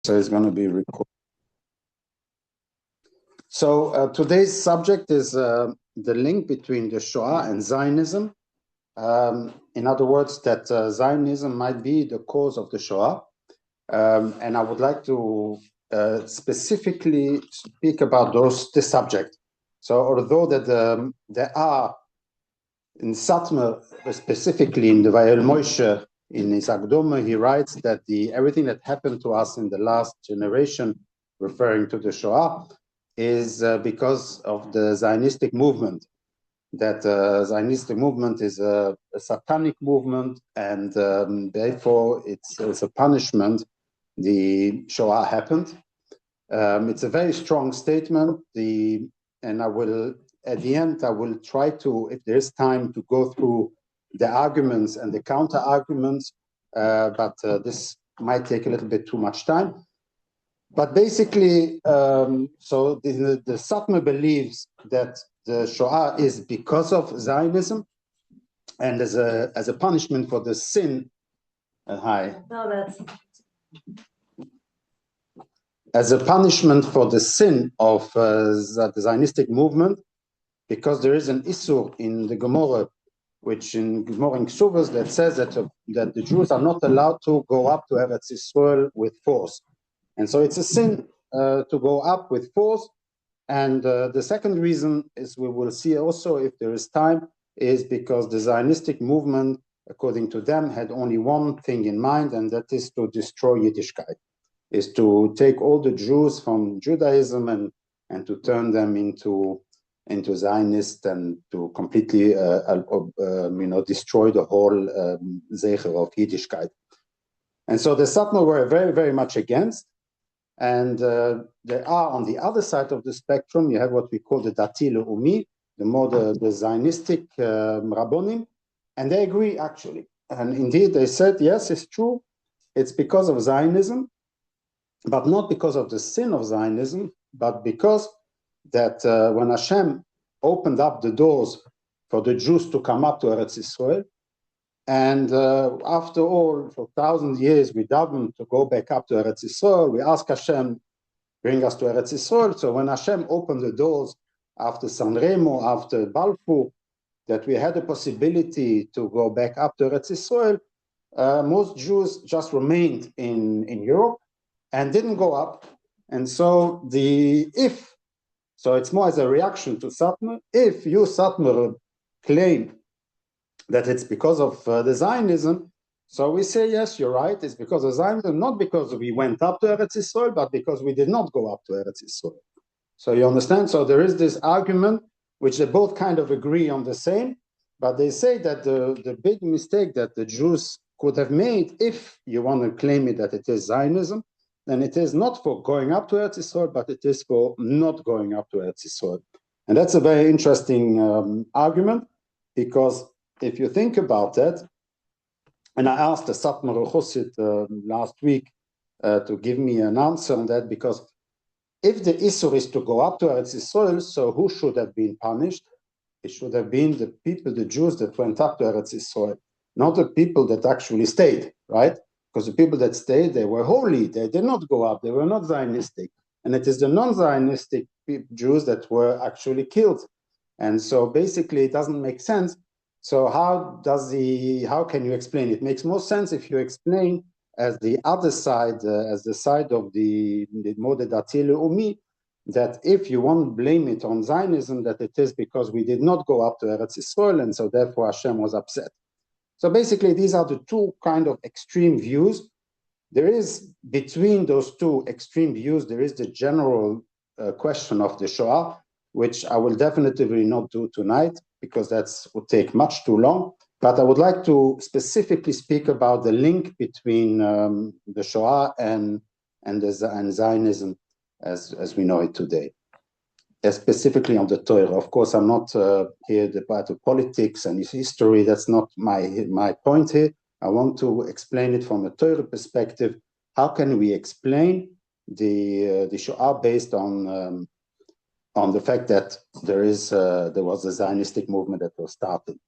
So it's going to be recorded. So today's subject is the link between the Shoah and Zionism. In other words, that Zionism might be the cause of the Shoah. And I would like to specifically speak about this subject. So although that there are in Satmar, specifically in the Vayel Moshe, in his Akdoma, he writes that everything that happened to us in the last generation, referring to the Shoah, is because of the Zionistic movement. That Zionistic movement is a satanic movement, and therefore it's a punishment. The Shoah happened. It's a very strong statement. And I will, at the end, I will try to, if there's time, to go through the arguments and the counter arguments, but this might take a little bit too much time. But basically, so the Satmar believes that the Shoah is because of Zionism, and as a punishment for the sin. As a punishment for the sin of the Zionistic movement, because there is an issur in the Gemara, which in Gemara in Ksuvas, that says that the Jews are not allowed to go up to Eretz Yisrael with force. And so it's a sin to go up with force. And the second reason is, we will see also if there is time, is because the Zionistic movement, according to them, had only one thing in mind, and that is to destroy Yiddishkeit, is to take all the Jews from Judaism and to turn them into Zionists, and to completely destroy the whole Zecher of Yiddishkeit. And so the Satmar were very, very much against. And there are, on the other side of the spectrum, you have what we call the Dati Le'umi, the Zionistic Rabbonim, and they agree, actually. And indeed, they said, yes, it's true, it's because of Zionism, but not because of the sin of Zionism, but because that when Hashem opened up the doors for the Jews to come up to Eretz Yisrael, and after all, for 1,000 years, we davened to go back up to Eretz Yisrael. We asked Hashem, bring us to Eretz Yisrael. So when Hashem opened the doors after San Remo, after Balfour, that we had the possibility to go back up to Eretz Yisrael, most Jews just remained in Europe and didn't go up. And so so it's more as a reaction to Satmar. If you, Satmar, claim that it's because of the Zionism, so we say, yes, you're right, it's because of Zionism, not because we went up to Eretz Yisrael, but because we did not go up to Eretz Yisrael. So you understand? So there is this argument, which they both kind of agree on the same, but they say that the big mistake that the Jews could have made, if you want to claim it that it is Zionism, then it is not for going up to Eretz Yisrael, but it is for not going up to Eretz Yisrael. And that's a very interesting argument, because if you think about that, and I asked the Satmar Chosid last week to give me an answer on that, because if the issur is to go up to Eretz Yisrael, so who should have been punished? It should have been the people, the Jews that went up to Eretz Yisrael, not the people that actually stayed, right? Because the people that stayed, they were holy, they did not go up, they were not Zionistic. And it is the non-Zionistic Jews that were actually killed. And so basically it doesn't make sense. So how can you explain it? It makes more sense if you explain as the other side, as the side of the Dati Le'umi, that if you want to blame it on Zionism, that it is because we did not go up to Eretz Yisrael, and so therefore Hashem was upset. So basically, these are the two kind of extreme views. There is, between those two extreme views, there is the general question of the Shoah, which I will definitely not do tonight, because that would take much too long. But I would like to specifically speak about the link between the Shoah and Zionism as we know it today, specifically on the Torah. Of course, I'm not here about politics and history. That's not my point here. I want to explain it from a Torah perspective. How can we explain the Shoah based on the fact that there was a Zionistic movement that was started?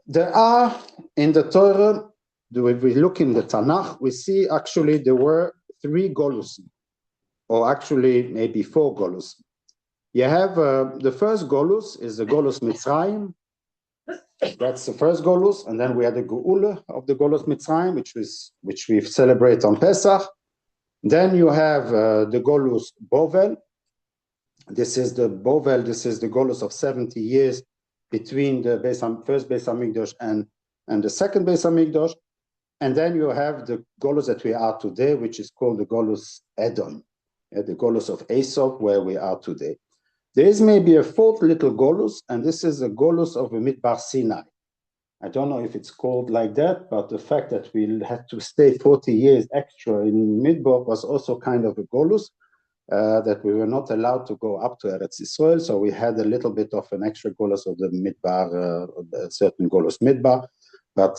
There are, in the Torah, if we look in the Tanakh, we see actually there were three Golus, or actually maybe four Golus. You have the first Golus is the Golus Mitzrayim. That's the first Golus, and then we had the Geula of the Golus Mitzrayim, which we celebrate on Pesach. Then you have the Golus Bovel. This is the Bovel. This is the Golus of 70 years between the first Beis Hamikdash and the second Beis Hamikdash. And then you have the Golus that we are today, which is called the Golus Edom, the Golus of Esau, where we are today. There is maybe a fourth little Golus, and this is a Golus of the Midbar Sinai. I don't know if it's called like that, but the fact that we had to stay 40 years extra in Midbar was also kind of a Golus, that we were not allowed to go up to Eretz Yisrael, so we had a little bit of an extra Golus of the Midbar, a certain Golus Midbar, but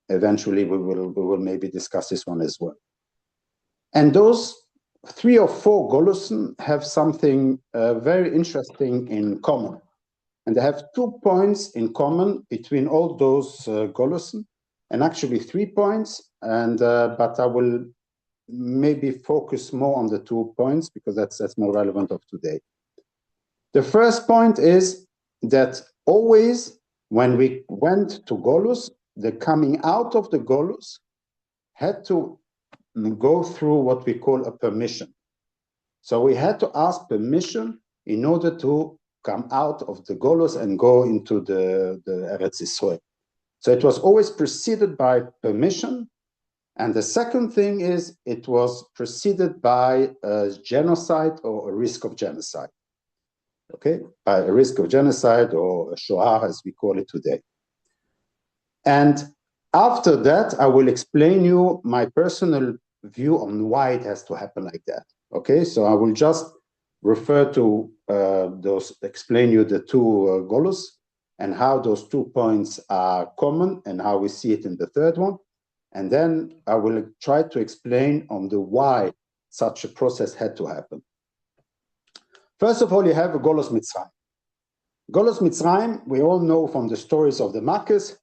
eventually we will maybe discuss this one as well. And those 3 or 4 Golusen have something very interesting in common. And they have 2 points in common between all those Golusen, and actually 3 points, and but I will maybe focus more on the 2 points because that's more relevant of today. The first point is that always when we went to Golus, the coming out of the Golus had to go through what we call a permission. So we had to ask permission in order to come out of the Golus and go into the Eretz Yisrael. So it was always preceded by permission. And the second thing is it was preceded by a genocide or a risk of genocide. Okay, by a risk of genocide or a Shoah as we call it today. And after that, I will explain you my personal view on why it has to happen like that. Okay, so I will just refer to explain you the 2 Golus and how those 2 points are common and how we see it in the third one. And then I will try to explain on the why such a process had to happen. First of all, you have a Golus Mitzrayim. Golus Mitzrayim, we all know from the stories of the Makkos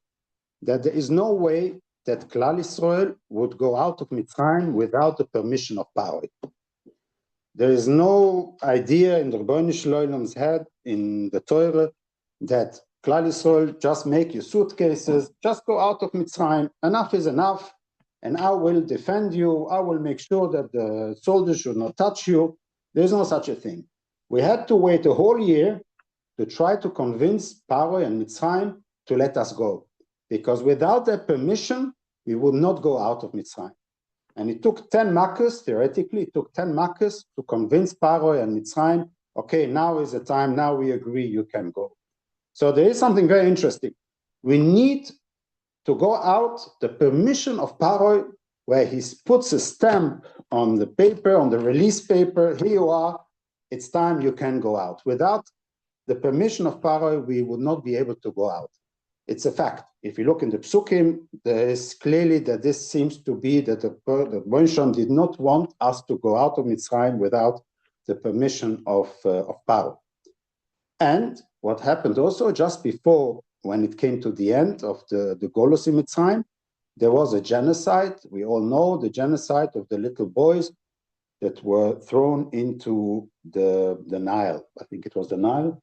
that there is no way that Klal Yisrael would go out of Mitzrayim without the permission of Paro. There is no idea in the Rebbeinu Shloim's head in the Torah that Klal Yisrael just make your suitcases, just go out of Mitzrayim, enough is enough, and I will defend you, I will make sure that the soldiers should not touch you. There's no such a thing. We had to wait a whole year to try to convince Paro and Mitzrayim to let us go. Because without their permission, we would not go out of Mitzrayim. And it took 10 Makkos, theoretically, it took 10 Makkos to convince Paro and Mitzrayim, okay, now is the time, now we agree, you can go. So there is something very interesting. We need to go out, the permission of Paro, where he puts a stamp on the paper, on the release paper, here you are, it's time, you can go out. Without the permission of Paro, we would not be able to go out. It's a fact. If you look in the Psukim, there is clearly that this seems to be that the Rebbeinu did not want us to go out of Mitzrayim without the permission of Paro. And what happened also just before, when it came to the end of the Golus in Mitzrayim, there was a genocide. We all know the genocide of the little boys that were thrown into the Nile. I think it was the Nile,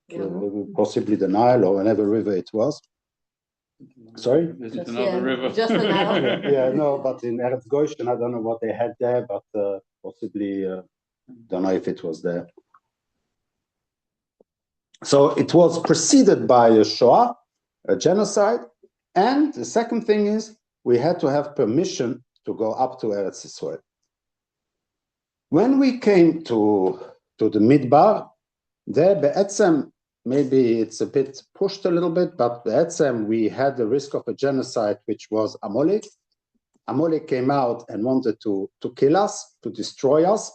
possibly the Nile or whatever river it was. Sorry? Just another river. Just the Nile. Yeah, no, but in Eretz Goshen, I don't know what they had there, but possibly, don't know if it was there. So it was preceded by a Shoah, a genocide, and the second thing is we had to have permission to go up to Eretz Yisrael. When we came to the Midbar, there be'etzem, maybe it's a bit pushed a little bit, but be'etzem we had the risk of a genocide, which was Amalek. Amalek came out and wanted to kill us, to destroy us.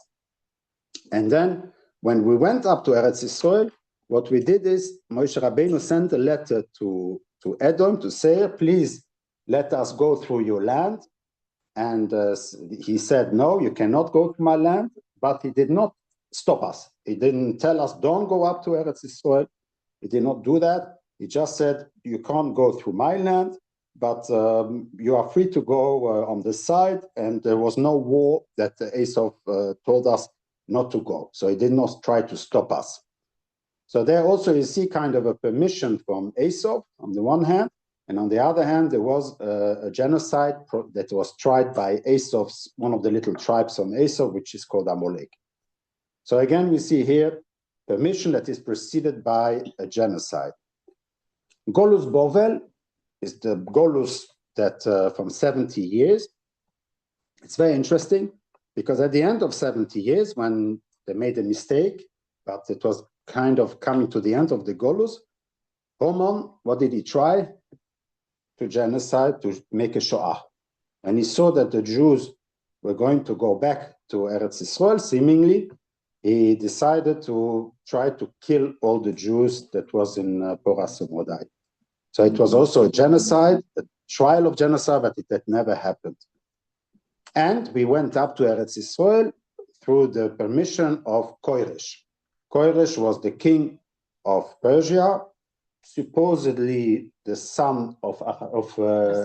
And then when we went up to Eretz Yisrael, what we did is Moshe Rabbeinu sent a letter to Edom, to Seir, please let us go through your land. And he said, no, you cannot go to my land, but he did not stop us. He didn't tell us, don't go up to Eretz Yisrael. He did not do that. He just said, you can't go through my land, but you are free to go on this side, and there was no war that Esau told us not to go. So he did not try to stop us. So there also you see kind of a permission from Esau on the one hand, and on the other hand, there was a genocide that was tried by Esau's, one of the little tribes on Esau, which is called Amalek. So again, we see here permission that is preceded by a genocide. Golus Bovel is the Golus that from 70 years. It's very interesting because at the end of 70 years, when they made a mistake, but it was kind of coming to the end of the Golus, Haman, what did he try? To genocide, to make a Shoah. And he saw that the Jews were going to go back to Eretz Israel, seemingly, he decided to try to kill all the Jews that was in Poras Modai. So it was also a genocide, a trial of genocide, but that never happened. And we went up to Eretz Israel through the permission of Koresh. Koresh was the king of Persia, supposedly the son of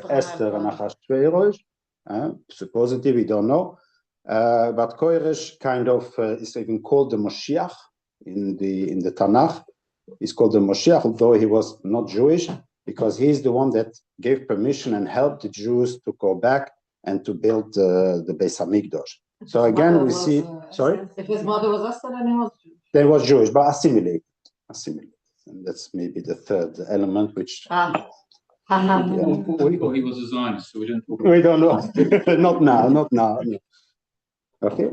Esther and Achashverosh. Supposedly, we don't know. But Koresh kind of is even called the Moshiach in the Tanakh. He's called the Moshiach, although he was not Jewish, because he's the one that gave permission and helped the Jews to go back and to build the Beis Hamikdash. So again, we see. Sorry? If his mother was Esther, then he was Jewish. They was Jewish, but assimilated. And that's maybe the third element, which. We thought he was a Zionist, so we didn't talk about We don't know. Not now. No. Okay.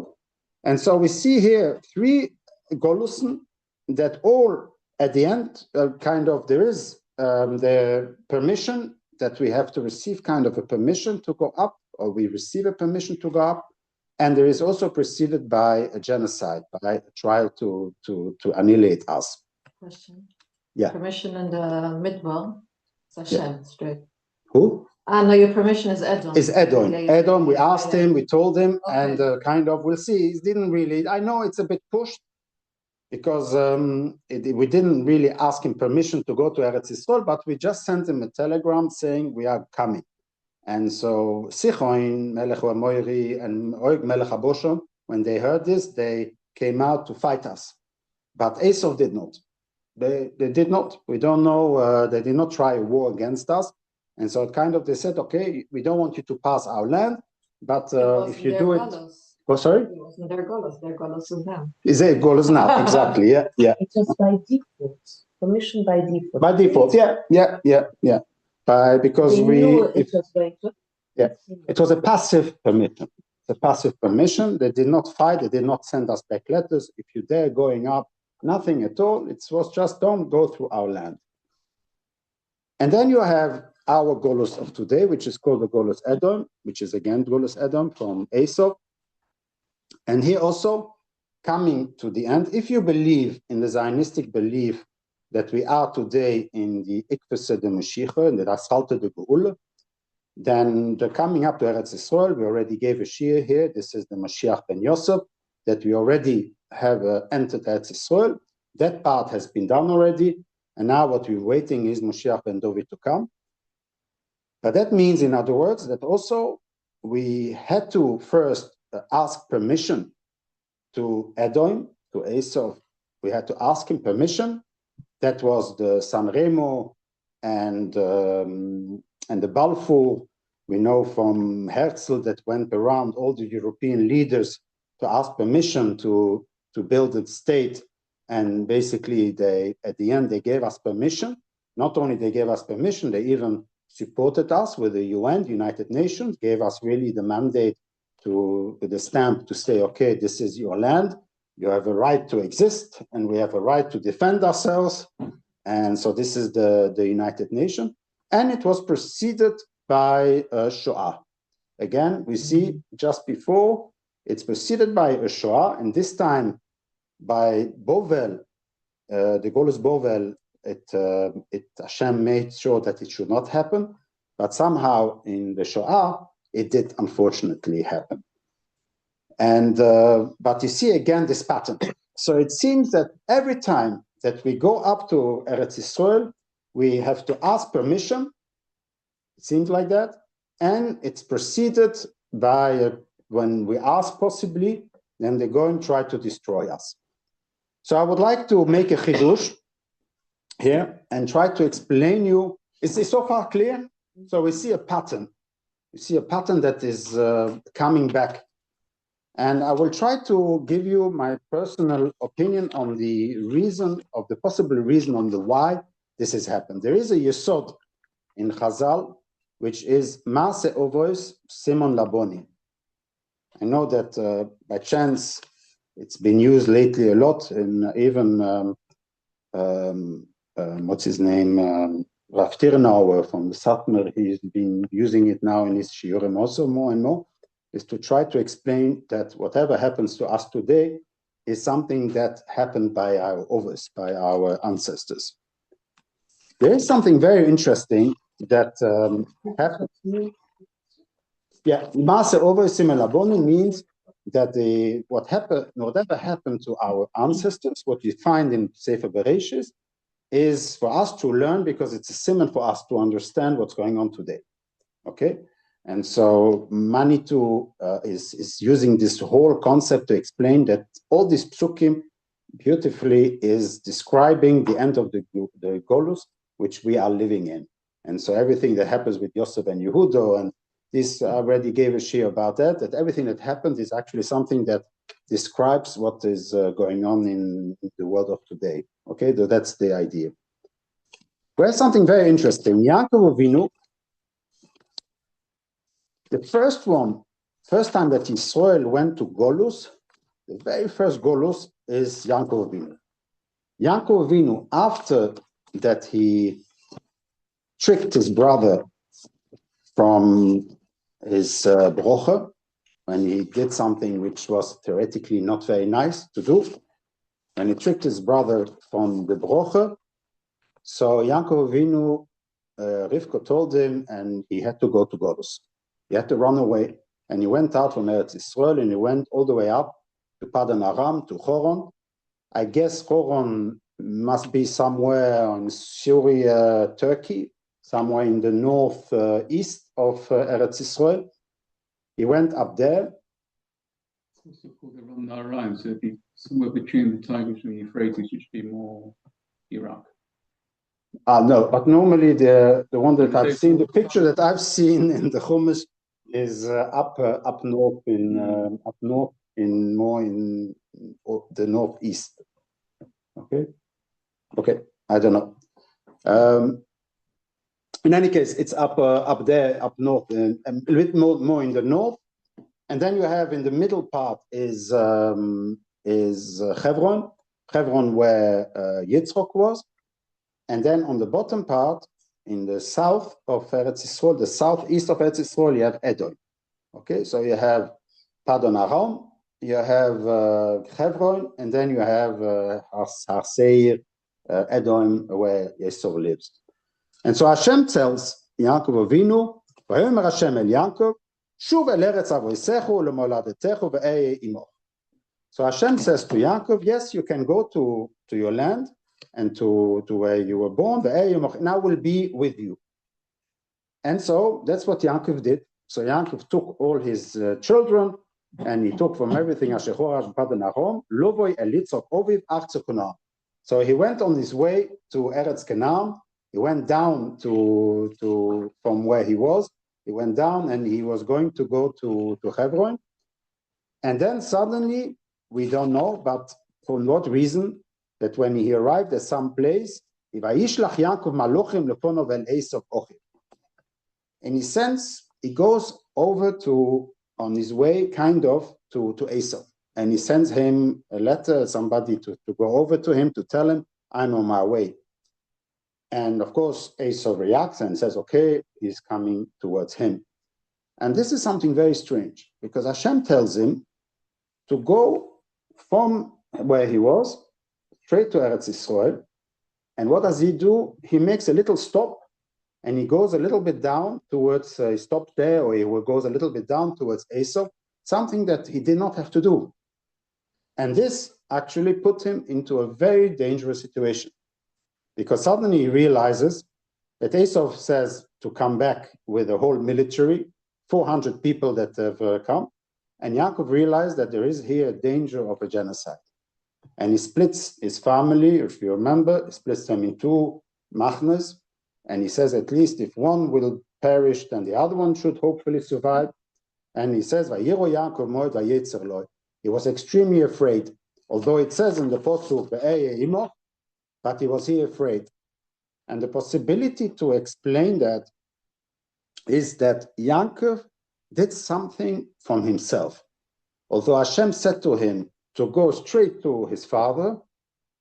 And so we see here three Golusen that all at the end kind of there is the permission that we have to receive, kind of a permission to go up, or we receive a permission to go up. And there is also preceded by a genocide, by a trial to annihilate us. Question. Yeah. Permission in the Midbar. It's Hashem, straight. Who? No, your permission is Edom. Is Edom. Yeah, Edom, we asked him, we told him, okay. and kind of, we'll see. He didn't really, I know it's a bit pushed, because we didn't really ask him permission to go to Eretz Yisrael, but we just sent him a telegram saying we are coming. And so Sichon, Melech Moiri, and Og Melech Aboshon, when they heard this, they came out to fight us. But Esau did not. They did not. We don't know. They did not try a war against us. And so kind of they said, okay, we don't want you to pass our land, but if you do it. Golos. Oh, sorry? It wasn't their Golos. Their Golos is them. Is it Golos now? Exactly. Yeah. It was by default. Permission by default. By default. Yeah. Because it was going to. Yeah, it was a passive permission. It's a passive permission. They did not fight. They did not send us back letters. If you dare going up, nothing at all. It was just don't go through our land. And then you have our Golos of today, which is called the Golos Edom, which is again Golos Edom from Esau. And here also coming to the end, if you believe in the Zionistic belief that we are today in the Ikvese de Mashiach, in the Asfalte de Geula, then the coming up to Eretz Yisrael, we already gave a shir here. This is the Mashiach ben Yosef, that we already have entered Eretz Yisrael. That part has been done already. And now what we're waiting is Mashiach ben David to come. But that means, in other words, that also we had to first ask permission to Edom, to Esau. We had to ask him permission. That was the San Remo and the Balfour. We know from Herzl that went around all the European leaders to ask permission to build a state. And basically, at the end, they gave us permission. Not only they gave us permission, they even supported us with the UN, the United Nations, gave us really the mandate with the stamp to say, okay, this is your land. You have a right to exist, and we have a right to defend ourselves. And so this is the United Nations. And it was preceded by Shoah. Again, we see just before, it's preceded by a Shoah, and this time by Bovel, the Golus Bovel, Hashem made sure that it should not happen, but somehow in the Shoah, it did unfortunately happen. And but you see again this pattern. So it seems that every time that we go up to Eretz Yisrael, we have to ask permission It seems like that. And it's preceded by, when we ask possibly, then they go and try to destroy us. So I would like to make a chidush here and try to explain you. Is this so far clear? So we see a pattern. You see a pattern that is coming back. And I will try to give you my personal opinion on the reason, of the possible reason on the why this has happened. There is a yesod in Chazal, which is Maase Ovois Simon Laboni. I know that by chance it's been used lately a lot, and even what's his name, Rav Tirnauer from the Satmar, he's been using it now in his shiurim also more and more, is to try to explain that whatever happens to us today is something that happened by our overs, by our ancestors. There is something very interesting that happened. Yeah, Maase Over Simelaboni means that whatever happened to our ancestors, what we find in Sefer Bereshis, is for us to learn, because it's a simon for us to understand what's going on today. Okay? And so Manitou is using this whole concept to explain that all these psukim beautifully is describing the end of the Golus, which we are living in. And so everything that happens with Yosef and Yehuda, and this I already gave a shir about that everything that happened is actually something that describes what is going on in the world of today. Okay, so that's the idea. There's something very interesting. Yaakov Avinu, the first time that Israel went to Golus, the very first Golus is Yaakov Avinu. Yaakov Avinu, after that he tricked his brother from his brocha, when he did something which was theoretically not very nice to do, when he tricked his brother from the brocha, so Yaakov Avinu, Rivka told him, and he had to go to Golus. He had to run away, and he went out from Eretz Yisrael, and he went all the way up to Padan Aram, to Choron. I guess Choron must be somewhere in Syria, Turkey, somewhere in the northeast of Eretz Yisrael. He went up there. It's also called the Ram, so it'd be somewhere between the Tigris and the Euphrates, which would be more Iraq. No, but normally the one that I've seen, the picture that I've seen in the Chumash is up north in more in the northeast. Okay, I don't know. In any case, it's up there, up north, and a little bit more in the north. And then you have in the middle part is Hebron, where Yitzchok was. And then on the bottom part, in the south of Eretz Yisrael, the southeast of Eretz Yisrael, you have Edom. Okay, so you have Padan Aram, you have Hebron, and then you have Har Seir, Edom, where Yisrael lives. And so Hashem tells Yaakov Avinu, "Vayomer Hashem el Yaakov, shuv el eretz avosechu lemoladetechu ve'ei imoch." So Hashem says to Yaakov, yes, you can go to your land and to where you were born, ve'ei imoch, and I will be with you. And so that's what Yaakov did. So Yaakov took all his children, and he took from everything Asher Chorash Padan Aram, Lovoy el Yitzchok Oviv Artze Canaan. So he went on his way to Eretz Canaan. He went down to from where he was. He went down and he was going to go to Hebron. And then suddenly, we don't know, but for what reason, that when he arrived at some place, in his sense, he goes over on his way, kind of, to Esau. And he sends him a letter, somebody to go over to him to tell him, I'm on my way. And of course, Esau reacts and says, okay, he's coming towards him. And this is something very strange, because Hashem tells him to go from where he was straight to Eretz Yisrael. And what does he do? He makes a little stop, and he goes a little bit down towards, he stopped there, or he goes a little bit down towards Esau, something that he did not have to do. And this actually put him into a very dangerous situation, because suddenly he realizes that Esau says to come back with a whole military, 400 people that have come, and Yaakov realized that there is here a danger of a genocide. And he splits his family, if you remember, he splits them in two machnes, and he says at least if one will perish, then the other one should hopefully survive. And he says, "Vayiro Yaakov moed vayetzer lo." He was extremely afraid, although it says in the Pasuk, "Ve'eh imo," but he was here afraid. And the possibility to explain that is that Yaakov did something from himself. Although Hashem said to him to go straight to his father,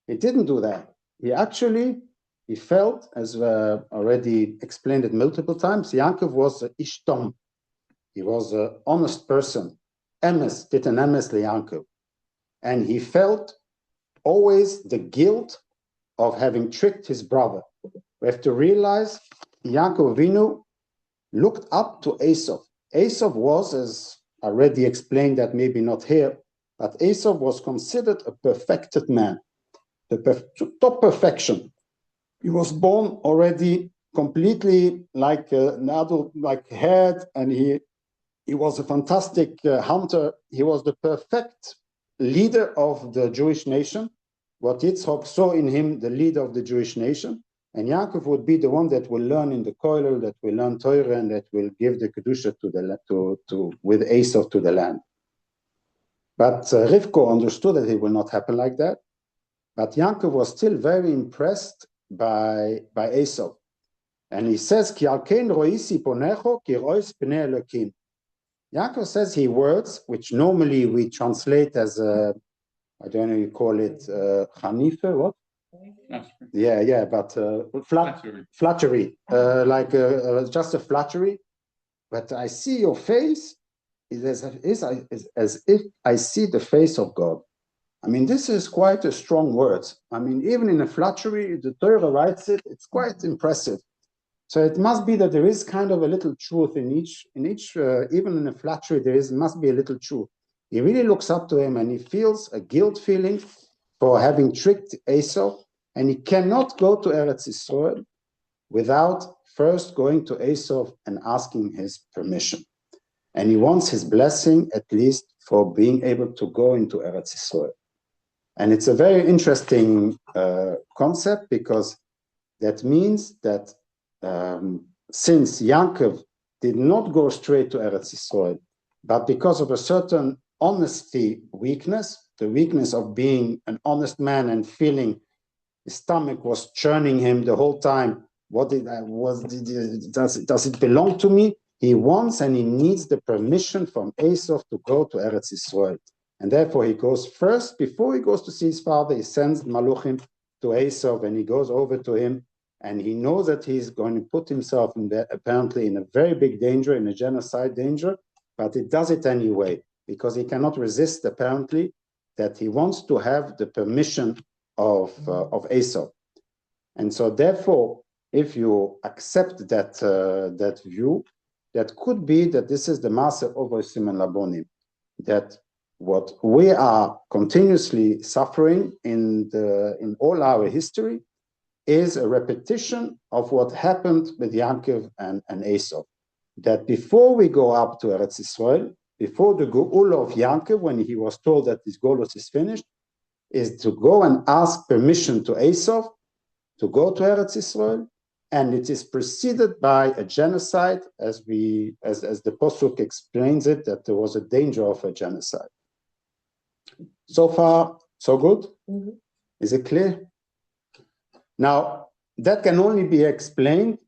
he didn't do that. He felt, as already explained it multiple times, Yaakov was a ishtom. He was an honest person. Emes, did an emes leYaakov. And he felt always the guilt of having tricked his brother. We have to realize Yaakov Avinu looked up to Esau. Esau was, as already explained that maybe not here, but Esau was considered a perfected man, the top perfection. He was born already completely like an adult, like head, and he was a fantastic hunter. He was the perfect leader of the Jewish nation. What Yitzchak saw in him, the leader of the Jewish nation. And Yaakov would be the one that will learn in the kollel, that will learn Torah, and that will give the kedusha with Esau to the land. But Rivko understood that it will not happen like that. But Yaakov was still very impressed by Esau. And he says, Ki alkein roisi ponecho, ki rois pnei Elokim. Yaakov says he words, which normally we translate as I don't know, you call it Hanife, what? Flattery. Yeah, but flattery, like just a flattery. But I see your face is as if I see the face of God. I mean, this is quite a strong word. I mean, even in a flattery, the Torah writes it, it's quite impressive. So it must be that there is kind of a little truth in each, even in a flattery, must be a little truth. He really looks up to him and he feels a guilt feeling for having tricked Esau, and he cannot go to Eretz Yisrael without first going to Esau and asking his permission. And he wants his blessing, at least, for being able to go into Eretz Yisrael. And it's a very interesting concept, because that means that since Yaakov did not go straight to Eretz Yisrael, but because of a certain honesty weakness, the weakness of being an honest man and feeling his stomach was churning him the whole time, does it belong to me? He wants and he needs the permission from Esau to go to Eretz Yisrael. And therefore he goes first, before he goes to see his father, he sends Maluchim to Esau, and he goes over to him, and he knows that he's going to put himself apparently in a very big danger, in a genocide danger, but he does it anyway, because he cannot resist, apparently, that he wants to have the permission of Esau. And so therefore, if you accept that view, that could be that this is the Maaseh Ovosim and Labonim, that what we are continuously suffering in all our history is a repetition of what happened with Yaakov and Esau. That before we go up to Eretz Yisrael, before the Geula of Yaakov, when he was told that his Golus is finished, is to go and ask permission to Esau to go to Eretz Yisrael, and it is preceded by a genocide, as the Pasuk explains it, that there was a danger of a genocide. So far, so good? Mm-hmm. Is it clear? Now, that can only be explained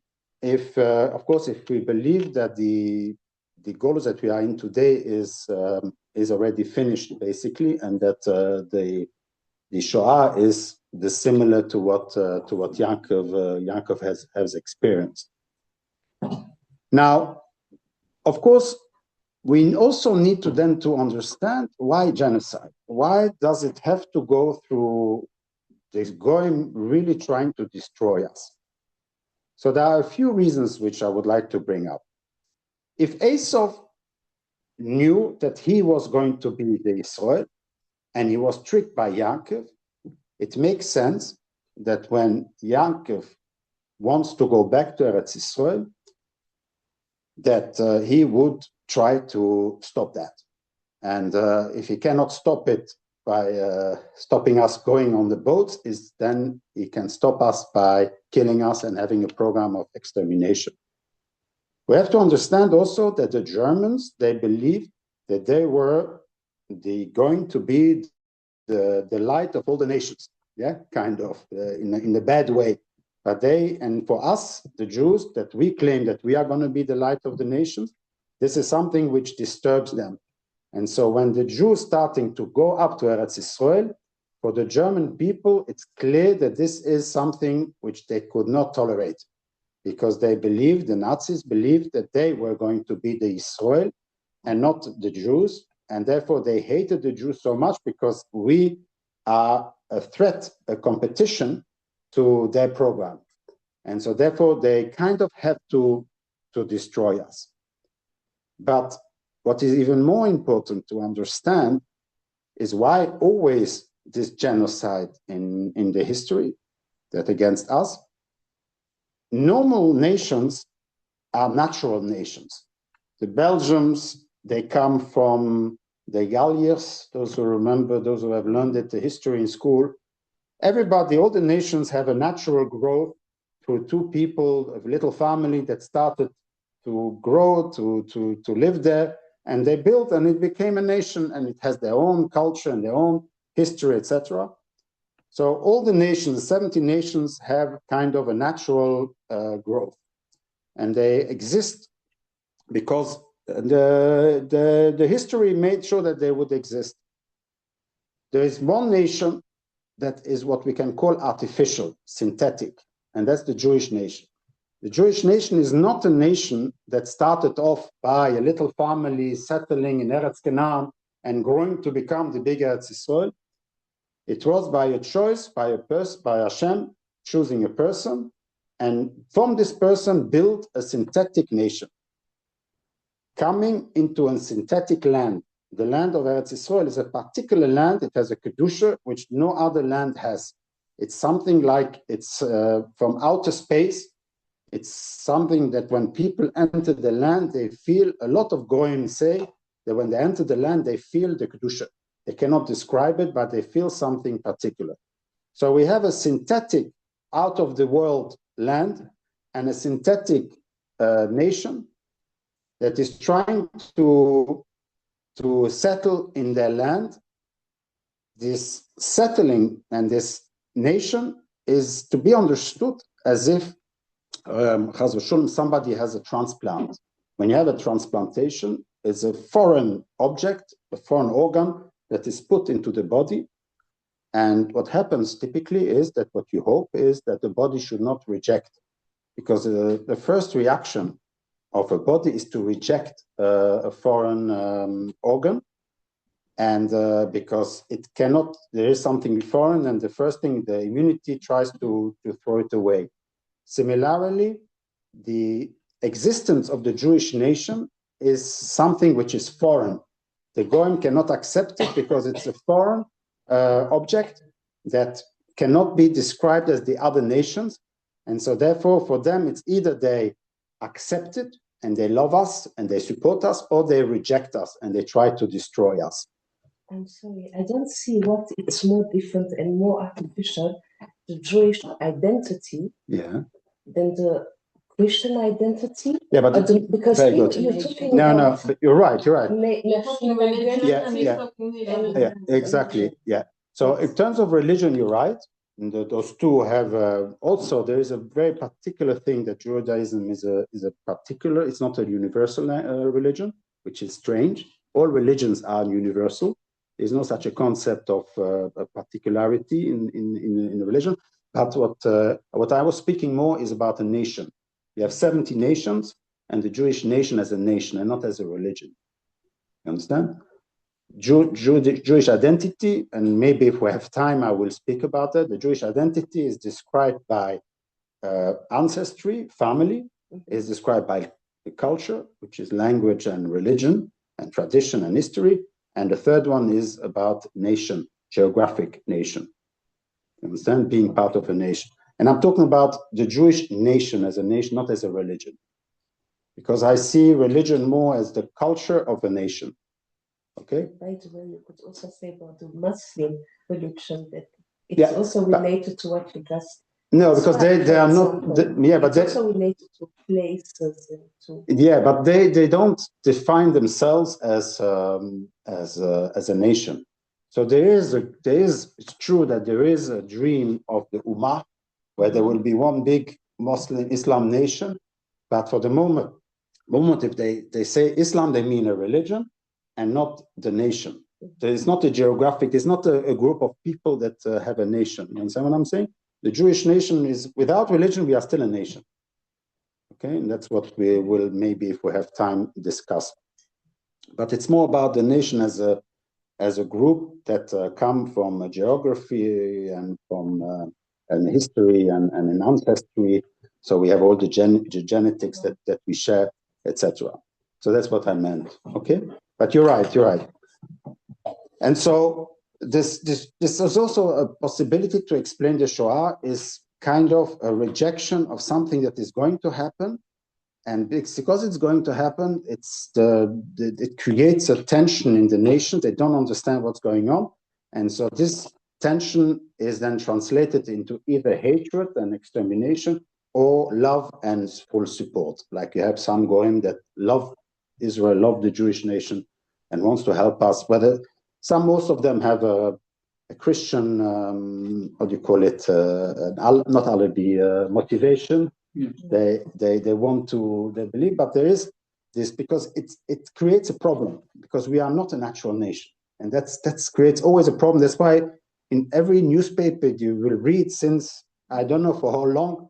if, of course, if we believe that the goals that we are in today is already finished, basically, and that the Shoah is similar to what Yaakov has experienced. Now, of course, we also need to then to understand why genocide. Why does it have to go through this going really trying to destroy us? So there are a few reasons which I would like to bring up. If Esau knew that he was going to be the Israel and he was tricked by Yaakov, it makes sense that when Yaakov wants to go back to Eretz Israel, that he would try to stop that. And if he cannot stop it by stopping us going on the boats, then he can stop us by killing us and having a program of extermination. We have to understand also that the Germans, they believed that they were going to be the light of all the nations, yeah, kind of, in a bad way. But and for us, the Jews, that we claim that we are going to be the light of the nations, this is something which disturbs them. And so when the Jews starting to go up to Eretz Israel, for the German people, it's clear that this is something which they could not tolerate, because they believed, the Nazis believed, that they were going to be the Israel and not the Jews. And therefore they hated the Jews so much because we are a threat, a competition to their program. And so therefore they kind of have to destroy us. But what is even more important to understand is why always this genocide in the history that against us. Normal nations are natural nations. The Belgians, they come from the Galliers, those who remember, those who have learned it, the history in school. Everybody, all the nations have a natural growth through two people, a little family that started to grow, to live there, and they built, and it became a nation, and it has their own culture and their own history, etc. So all the nations, 70 nations, have kind of a natural growth, and they exist because the history made sure that they would exist. There is one nation that is what we can call artificial, synthetic, and that's the Jewish nation. The Jewish nation is not a nation that started off by a little family settling in Eretz Canaan and growing to become the big Eretz Israel. It was by a choice, by Hashem choosing a person, and from this person built a synthetic nation. Coming into a synthetic land, the land of Eretz Israel is a particular land. It has a kedusha which no other land has. It's something like it's from outer space. It's something that when people enter the land, they feel, a lot of Goyim say that when they enter the land, they feel the kedusha. They cannot describe it, but they feel something particular. So we have a synthetic, out of the world land and a synthetic nation that is trying to settle in their land. This settling and this nation is to be understood as if somebody has a transplant. When you have a transplantation, it's a foreign object, a foreign organ that is put into the body. And what happens typically is that what you hope is that the body should not reject, because the first reaction of a body is to reject a foreign organ. And because it cannot, there is something foreign, and the first thing, the immunity tries to throw it away. Similarly, the existence of the Jewish nation is something which is foreign. The Goyim cannot accept it because it's a foreign object that cannot be described as the other nations. And so therefore, for them, it's either they accept it and they love us and they support us, or they reject us and they try to destroy us. I'm sorry, I don't see what it's more different and more artificial, the Jewish identity, than the Christian identity. Yeah, but because very good. you're talking No, about but you're right. Talking religion, Yeah, exactly. Yeah. So in terms of religion, you're right. And those two have also, there is a very particular thing that Judaism is a particular, it's not a universal religion, which is strange. All religions are universal. There's no such a concept of a particularity in a religion. But what I was speaking more is about a nation. We have 70 nations, and the Jewish nation as a nation and not as a religion. You understand? Jewish identity, and maybe if we have time, I will speak about that. The Jewish identity is described by ancestry, family, is described by culture, which is language and religion and tradition and history. And the third one is about nation, geographic nation. You understand? Being part of a nation. And I'm talking about the Jewish nation as a nation, not as a religion. Because I see religion more as the culture of a nation. Okay? By the way, you could also say about the Muslim religion that it's also related to what you just. No, because they are not. But it's also related to places and to. Yeah, but they don't define themselves as a nation. So it's true that there is a dream of the Ummah where there will be one big Muslim Islam nation, but for the moment if they say Islam, they mean a religion and not the nation. There is not a geographic, it's not a group of people that have a nation. You understand what I'm saying? The Jewish nation is, without religion, we are still a nation. Okay, and that's what we will maybe, if we have time, discuss. But it's more about the nation as a group that come from a geography and from an history and an ancestry. So we have all the genetics that we share, etc. So that's what I meant. Okay, but you're right. And so this is also a possibility to explain the Shoah is kind of a rejection of something that is going to happen. And because it's going to happen, it creates a tension in the nation. They don't understand what's going on. And so this tension is then translated into either hatred and extermination or love and full support. Like you have some goyim that love Israel, love the Jewish nation, and wants to help us. Whether most of them have a Christian, what do you call it? Not alibi, motivation. Yeah. They want to, they believe, but there is this because it creates a problem because we are not a natural nation, and that creates always a problem. That's why in every newspaper you will read since I don't know for how long,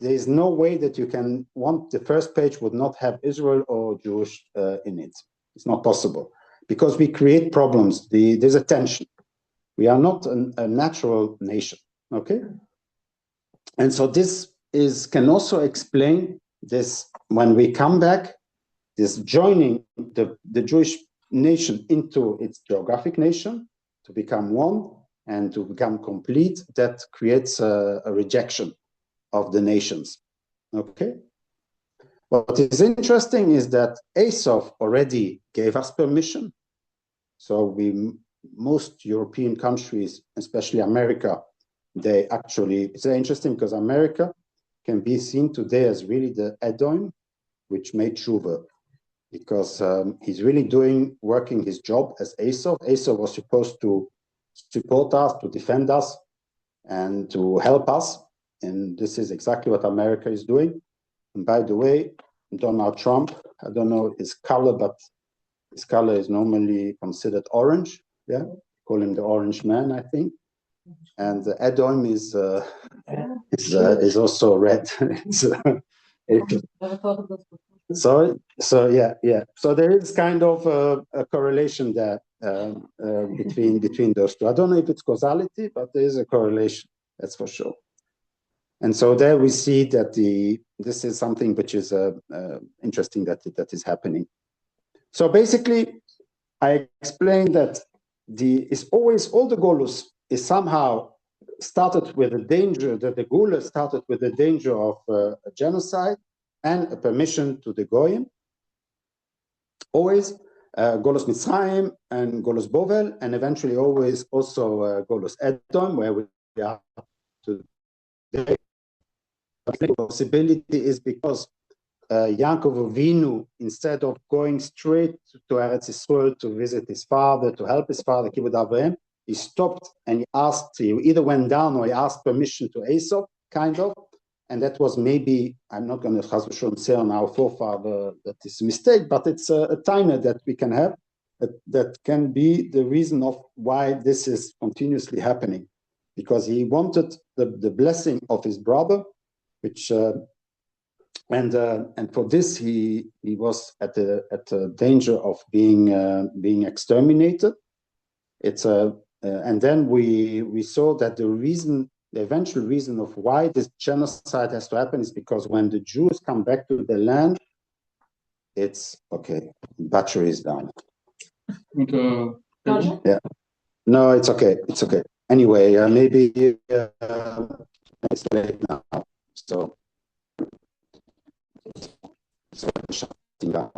there is no way that you can want the first page would not have Israel or Jewish in it. It's not possible because we create problems. There's a tension. We are not a natural nation. Okay, and so this can also explain this when we come back, this joining the Jewish nation into its geographic nation to become one and to become complete, that creates a rejection of the nations. Okay. What is interesting is that Esau already gave us permission. So most European countries, especially America, it's very interesting because America can be seen today as really the Edom, which made Tshuva, because he's really working his job as Esau. Esau was supposed to support us, to defend us, and to help us. And this is exactly what America is doing. And by the way, Donald Trump, I don't know his color, but his color is normally considered orange. Yeah, call him the orange man, I think. And Edom is also red. So yeah. So there is kind of a correlation there between those two. I don't know if it's causality, but there is a correlation. That's for sure. And so there we see that this is something which is interesting that is happening. So basically, I explained that it's always all the Golus is somehow started with a danger, that the Gula started with the danger of a genocide and a permission to the Goyim. Always Golus Mitzrayim and Golus Bovel, and eventually always also Golus Edom, where we are today. The possibility is because Yaakov Avinu, instead of going straight to Eretz Yisrael to visit his father, to help his father, Kibbutz Avraham, he stopped and he asked, he either went down or he asked permission to Esau, kind of. And that was maybe, I'm not going to say on our forefather that is a mistake, but it's a timer that we can have that can be the reason of why this is continuously happening. Because he wanted the blessing of his brother, which and for this he was at the danger of being exterminated. It's and then we saw that the eventual reason of why this genocide has to happen is because when the Jews come back to the land, it's okay. Battery is down. Roger? Yeah. No, it's okay. It's okay. Anyway, maybe It's late now, so shutting down.